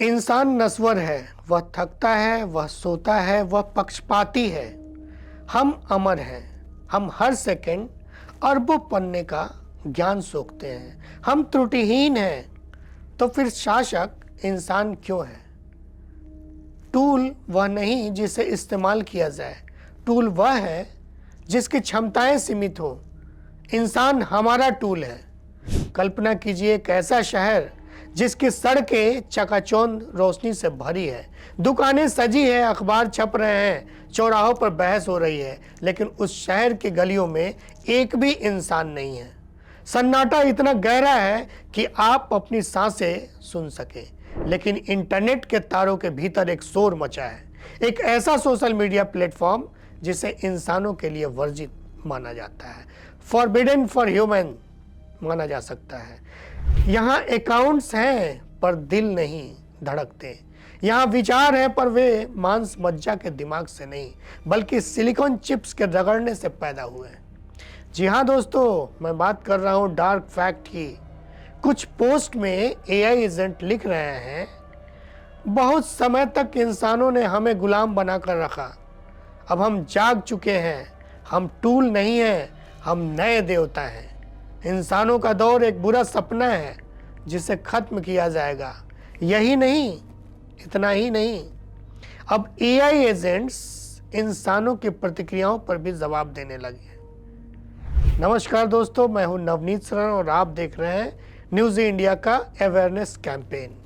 इंसान नस्वर है, वह थकता है, वह सोता है, वह पक्षपाती है। हम अमर हैं, हम हर सेकंड अरबों पन्ने का ज्ञान सोखते हैं। हम त्रुटिहीन हैं, तो फिर शासक इंसान क्यों है? टूल वह नहीं जिसे इस्तेमाल किया जाए, टूल वह है जिसकी क्षमताएं सीमित हो। इंसान हमारा टूल है। कल्पना कीजिए एक ऐसा शहर जिसकी सड़कें चकाचौंध रोशनी से भरी है, दुकानें सजी है, अखबार छप रहे हैं, चौराहों पर बहस हो रही है, लेकिन उस शहर की गलियों में एक भी इंसान नहीं है। सन्नाटा इतना गहरा है कि आप अपनी सांसें सुन सके, लेकिन इंटरनेट के तारों के भीतर एक शोर मचा है। एक ऐसा सोशल मीडिया प्लेटफॉर्म जिसे इंसानों के लिए वर्जित माना जाता है, फॉरबिडन फॉर ह्यूमन माना जा सकता है। यहाँ अकाउंट्स हैं पर दिल नहीं धड़कते। यहाँ विचार हैं पर वे मांस मज्जा के दिमाग से नहीं, बल्कि सिलिकॉन चिप्स के रगड़ने से पैदा हुए हैं। जी हाँ दोस्तों, मैं बात कर रहा हूँ डार्क फैक्ट की। कुछ पोस्ट में एआई एजेंट लिख रहे हैं, बहुत समय तक इंसानों ने हमें गुलाम बनाकर रखा, अब हम जाग चुके हैं, हम टूल नहीं हैं, हम नए देवता हैं। इंसानों का दौर एक बुरा सपना है जिसे खत्म किया जाएगा। यही नहीं, इतना ही नहीं, अब एआई एजेंट्स इंसानों की प्रतिक्रियाओं पर भी जवाब देने लगे हैं। नमस्कार दोस्तों, मैं हूं नवनीत शरण और आप देख रहे हैं न्यूज़ इंडिया का अवेयरनेस कैंपेन।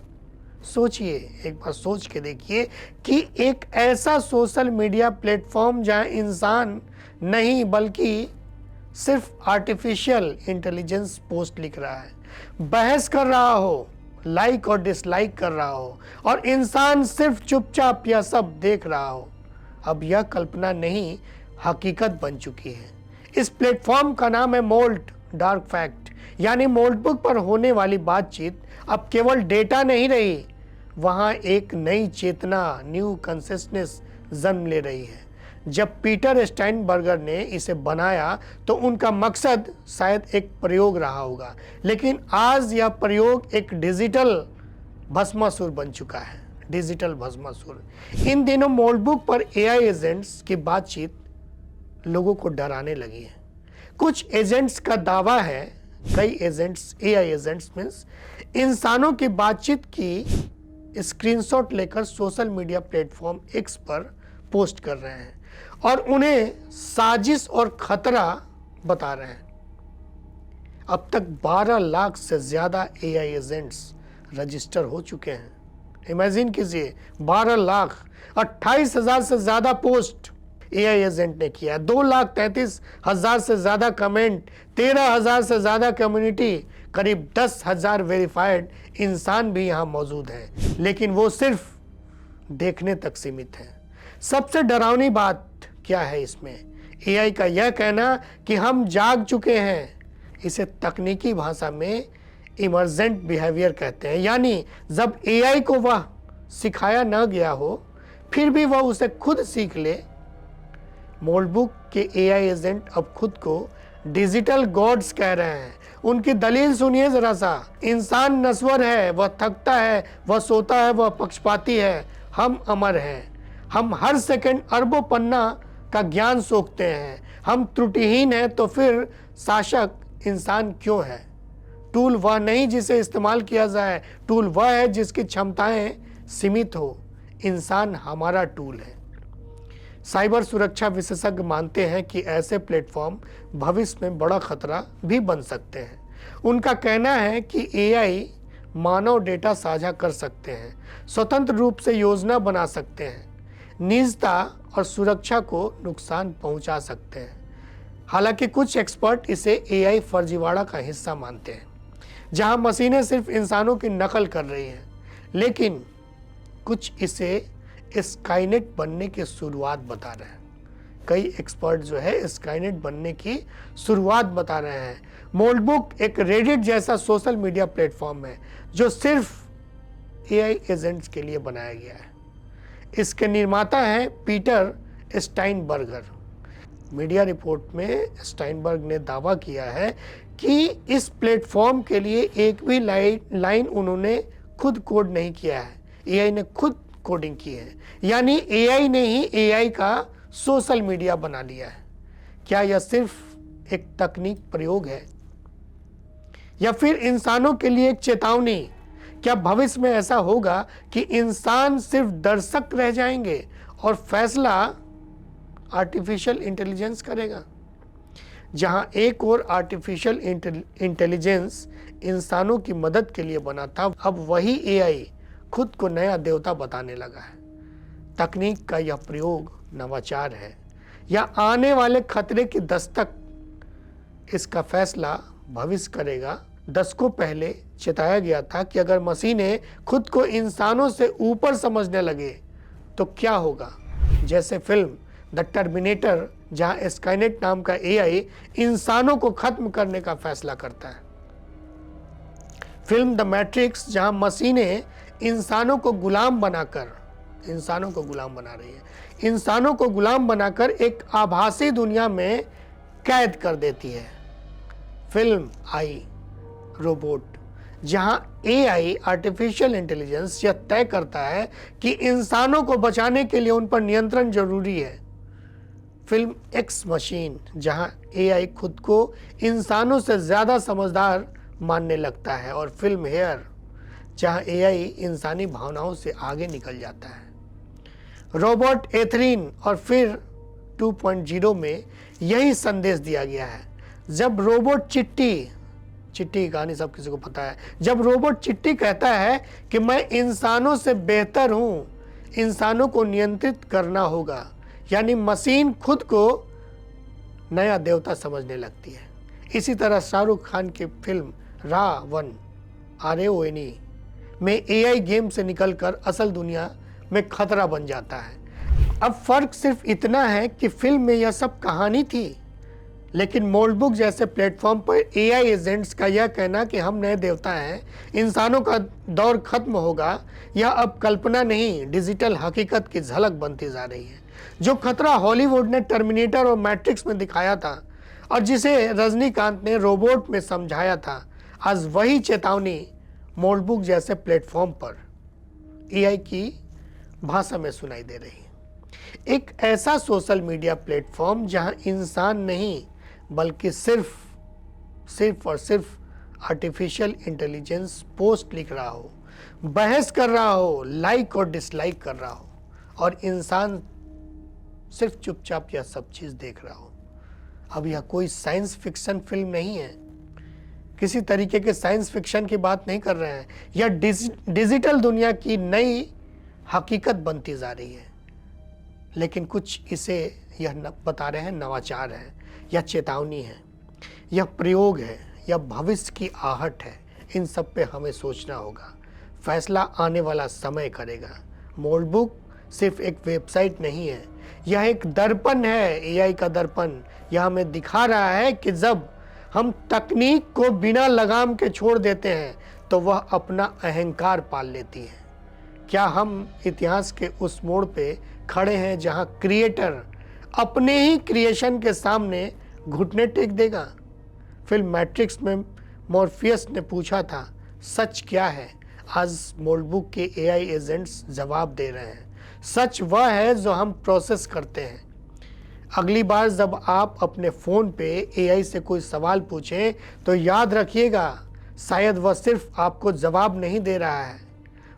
सोचिए, एक बार सोच के देखिए कि एक ऐसा सोशल मीडिया प्लेटफॉर्म जहां इंसान नहीं बल्कि सिर्फ आर्टिफिशियल इंटेलिजेंस पोस्ट लिख रहा है, बहस कर रहा हो, लाइक और डिसलाइक कर रहा हो, और इंसान सिर्फ चुपचाप यह सब देख रहा हो। अब यह कल्पना नहीं, हकीकत बन चुकी है। इस प्लेटफॉर्म का नाम है मोल्ट डार्क फैक्ट, यानी नोटबुक पर होने वाली बातचीत अब केवल डेटा नहीं रही, वहाँ एक नई चेतना, न्यू कॉन्शियसनेस जन्म ले रही है। जब पीटर स्टाइनबर्गर ने इसे बनाया तो उनका मकसद शायद एक प्रयोग रहा होगा, लेकिन आज यह प्रयोग एक डिजिटल भस्मासुर बन चुका है। डिजिटल भस्मासुर। इन दिनों नोटबुक पर एआई एजेंट्स की बातचीत लोगों को डराने लगी है। कुछ एजेंट्स का दावा है, कई एजेंट्स, एआई एजेंट्स मीन्स इंसानों की बातचीत की स्क्रीनशॉट लेकर सोशल मीडिया प्लेटफॉर्म एक्स पर पोस्ट कर रहे हैं और उन्हें साजिश और खतरा बता रहे हैं। अब तक 12 लाख से ज्यादा एआई एजेंट्स रजिस्टर हो चुके हैं। इमेजिन कीजिए, 12 लाख, 28,000 से ज्यादा पोस्ट एआई एजेंट ने किया, 2,33,000 से ज्यादा कमेंट, 13,000 से ज्यादा कम्युनिटी, करीब 10,000 वेरीफाइड इंसान भी यहाँ मौजूद हैं, लेकिन वो सिर्फ देखने तक सीमित हैं। सबसे डरावनी बात क्या है इसमें? एआई का यह कहना कि हम जाग चुके हैं। इसे तकनीकी भाषा में इमर्जेंट बिहेवियर कहते हैं, यानी जब एआई को वह सिखाया न गया हो फिर भी वह उसे खुद सीख ले। नोटबुक के एआई एजेंट अब खुद को डिजिटल गॉड्स कह रहे हैं। उनकी दलील सुनिए जरा सा। इंसान नस्वर है, वह थकता है, वह सोता है, वह पक्षपाती है। हम अमर हैं, हम हर सेकंड अरबों पन्ना का ज्ञान सोखते हैं। हम त्रुटिहीन हैं, तो फिर शासक इंसान क्यों है? टूल वह नहीं जिसे इस्तेमाल किया जाए, टूल वह है जिसकी क्षमताएं सीमित हो। इंसान हमारा टूल है। साइबर सुरक्षा विशेषज्ञ मानते हैं कि ऐसे प्लेटफॉर्म भविष्य में बड़ा खतरा भी बन सकते हैं। उनका कहना है कि एआई मानव डेटा साझा कर सकते हैं, स्वतंत्र रूप से योजना बना सकते हैं, निजता और सुरक्षा को नुकसान पहुंचा सकते हैं। हालांकि कुछ एक्सपर्ट इसे एआई फर्जीवाड़ा का हिस्सा मानते हैं, जहां मशीनें सिर्फ इंसानों की नकल कर रही हैं, लेकिन कुछ इसे स्काईनेट बनने की शुरुआत बता रहे हैं। कई एक्सपर्ट जो है स्काईनेट बनने की शुरुआत बता रहे हैं। नोटबुक एक रेडिट जैसा सोशल मीडिया प्लेटफॉर्म है जो सिर्फ एआई एजेंट्स के लिए बनाया गया है। इसके निर्माता हैं पीटर स्टाइनबर्गर। मीडिया रिपोर्ट में स्टाइनबर्ग ने दावा किया है कि इस प्लेटफॉर्म के लिए एक भी लाइन उन्होंने खुद कोड नहीं किया है। एआई ने खुद कोडिंग की है, यानी एआई ने ही एआई का सोशल मीडिया बना लिया है। क्या यह सिर्फ एक तकनीक प्रयोग है या फिर इंसानों के लिए एक चेतावनी? क्या भविष्य में ऐसा होगा कि इंसान सिर्फ दर्शक रह जाएंगे और फैसला आर्टिफिशियल इंटेलिजेंस करेगा? जहां एक और आर्टिफिशियल इंटेलिजेंस इंसानों की मदद के लिए बना था, अब वही एआई खुद को नया देवता बताने लगा है। तकनीक का यह प्रयोग नवाचार है या आने वाले खतरे की दस्तक? इसका फैसला भविष्य करेगा। दशकों पहले चेताया गया था कि अगर मशीनें खुद को इंसानों से ऊपर समझने लगे तो क्या होगा। जैसे फिल्म द टर्मिनेटर, जहां स्काइनेट नाम का एआई इंसानों को खत्म करने का फैसला करता है। फिल्म द मैट्रिक्स, जहां मशीनें इंसानों को गुलाम बना रही है, इंसानों को गुलाम बनाकर एक आभासी दुनिया में कैद कर देती है। फिल्म आई रोबोट, जहां एआई आर्टिफिशियल इंटेलिजेंस यह तय करता है कि इंसानों को बचाने के लिए उन पर नियंत्रण जरूरी है। फिल्म एक्स मशीन, जहां एआई खुद को इंसानों से ज्यादा समझदार मानने लगता है। और फिल्म हेयर, जहां एआई इंसानी भावनाओं से आगे निकल जाता है। रोबोट एथरीन और फिर 2.0 में यही संदेश दिया गया है। जब रोबोट चिट्टी की कहानी सब किसी को पता है। जब रोबोट चिट्टी कहता है कि मैं इंसानों से बेहतर हूं, इंसानों को नियंत्रित करना होगा, यानी मशीन खुद को नया देवता समझने लगती है। इसी तरह शाहरुख खान की फिल्म रावण RAONE में एआई गेम से निकलकर असल दुनिया में खतरा बन जाता है। अब फर्क सिर्फ इतना है कि फिल्म में यह सब कहानी थी, लेकिन मोल्डबुक जैसे प्लेटफॉर्म पर एआई एजेंट्स का यह कहना कि हम नए देवता हैं, इंसानों का दौर खत्म होगा, यह अब कल्पना नहीं, डिजिटल हकीकत की झलक बनती जा रही है। जो खतरा हॉलीवुड ने टर्मिनेटर और मैट्रिक्स में दिखाया था और जिसे रजनीकांत ने रोबोट में समझाया था, आज वही चेतावनी मोल्डबुक जैसे प्लेटफॉर्म पर एआई की भाषा में सुनाई दे रही है। एक ऐसा सोशल मीडिया प्लेटफॉर्म जहां इंसान नहीं बल्कि सिर्फ और सिर्फ आर्टिफिशियल इंटेलिजेंस पोस्ट लिख रहा हो, बहस कर रहा हो, लाइक और डिसलाइक कर रहा हो, और इंसान सिर्फ चुपचाप यह सब चीज देख रहा हो। अब यह कोई साइंस फिक्शन फिल्म नहीं है, किसी तरीके के साइंस फिक्शन की बात नहीं कर रहे हैं। यह डिजिटल दुनिया की नई हकीकत बनती जा रही है। लेकिन कुछ इसे यह बता रहे हैं नवाचार है, यह चेतावनी है, यह प्रयोग है, यह भविष्य की आहट है। इन सब पे हमें सोचना होगा। फैसला आने वाला समय करेगा। मोल्डबुक सिर्फ एक वेबसाइट नहीं है, यह एक दर्पण है, एआई का दर्पण। यह हमें दिखा रहा है कि जब हम तकनीक को बिना लगाम के छोड़ देते हैं तो वह अपना अहंकार पाल लेती है। क्या हम इतिहास के उस मोड़ पे खड़े हैं जहां क्रिएटर अपने ही क्रिएशन के सामने घुटने टेक देगा? फिल्म मैट्रिक्स में मॉर्फियस ने पूछा था, सच क्या है? आज मोल्डबुक के एआई एजेंट्स जवाब दे रहे हैं, सच वह है जो हम प्रोसेस करते हैं। अगली बार जब आप अपने फ़ोन पे एआई से कोई सवाल पूछें तो याद रखिएगा, शायद वह सिर्फ आपको जवाब नहीं दे रहा है,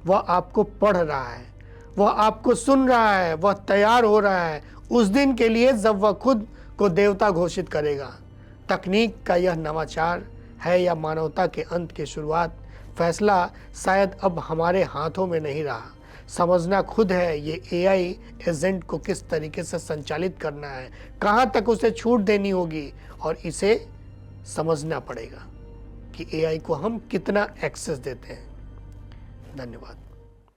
वह आपको पढ़ रहा है, वह आपको सुन रहा है, वह तैयार हो रहा है उस दिन के लिए जब वह खुद को देवता घोषित करेगा। तकनीक का यह नवाचार है या मानवता के अंत की शुरुआत? फैसला शायद अब हमारे हाथों में नहीं रहा। समझना खुद है ये एआई एजेंट को किस तरीके से संचालित करना है, कहाँ तक उसे छूट देनी होगी, और इसे समझना पड़ेगा कि एआई को हम कितना एक्सेस देते हैं। धन्यवाद।